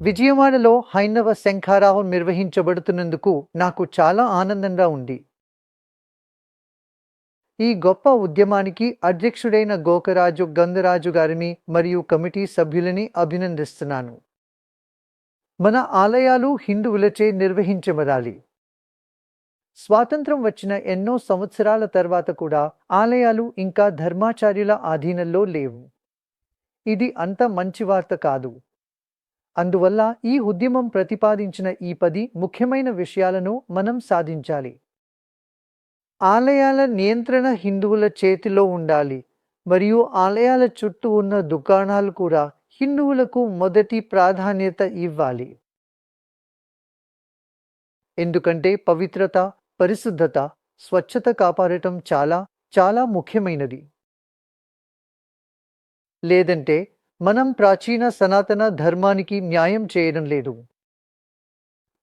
విజయవాడలో హైందవ శంఖారావం నిర్వహించబడుతున్నందుకు నాకు చాలా ఆనందంగా ఉంది. ఈ గొప్ప ఉద్యమానికి అధ్యక్షుడైన గోకరాజు గంగరాజు గారిని మరియు కమిటీ సభ్యులని అభినందిస్తున్నాను. మన ఆలయాలు హిందువులచే నిర్వహించబడాలి. స్వాతంత్రం వచ్చిన ఎన్నో సంవత్సరాల తర్వాత కూడా ఆలయాలు ఇంకా ధర్మాచార్యుల ఆధీనంలో లేవు. ఇది అంత మంచి వార్త కాదు. అందువల్ల ఈ ఉద్యమం ప్రతిపాదించిన ఈ 10 ముఖ్యమైన విషయాలను మనం సాధించాలి. ఆలయాల నియంత్రణ హిందువుల చేతిలో ఉండాలి మరియు ఆలయాల చుట్టూ ఉన్న దుకాణాలు కూడా హిందువులకు మొదటి ప్రాధాన్యత ఇవ్వాలి. ఎందుకంటే పవిత్రత, పరిశుద్ధత, స్వచ్ఛత కాపాడటం చాలా చాలా ముఖ్యమైనది. లేదంటే మనం ప్రాచీన సనాతన ధర్మానికి న్యాయం చేయడం లేదు.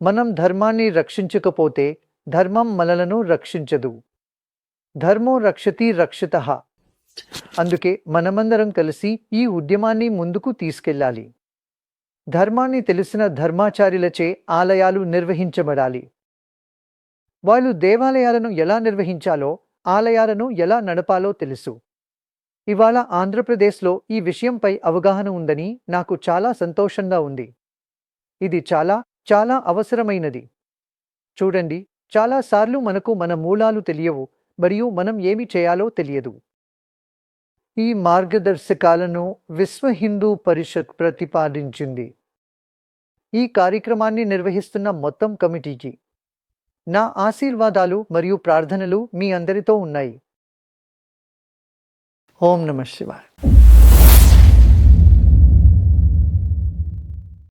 మనం ధర్మాన్ని రక్షించకపోతే ధర్మం మనలను రక్షించదు. ధర్మో రక్షతి రక్షితః. అందుకే మనమందరం కలిసి ఈ ఉద్యమాన్ని ముందుకు తీసుకెళ్ళాలి. ధర్మాన్ని తెలిసిన ధర్మాచార్యులచే ఆలయాలు నిర్వహించబడాలి. వాళ్ళు దేవాలయాలను ఎలా నిర్వహించాలో, ఆలయాలను ఎలా నడపాలో తెలుసు. ఇవాళ ఆంధ్రప్రదేశ్లో ఈ విషయంపై అవగాహన ఉందని నాకు చాలా సంతోషంగా ఉంది. ఇది చాలా చాలా అవసరమైనది. చూడండి, చాలాసార్లు మనకు మన మూలాలు తెలియవు మరియు మనం ఏమి చేయాలో తెలియదు. ఈ మార్గదర్శకాలను విశ్వ హిందూ పరిషత్ ప్రతిపాదించింది. ఈ కార్యక్రమాన్ని నిర్వహిస్తున్న మొత్తం కమిటీకి నా ఆశీర్వాదాలు మరియు ప్రార్థనలు మీ అందరితో ఉన్నాయి. ఓం నమః శివాయ.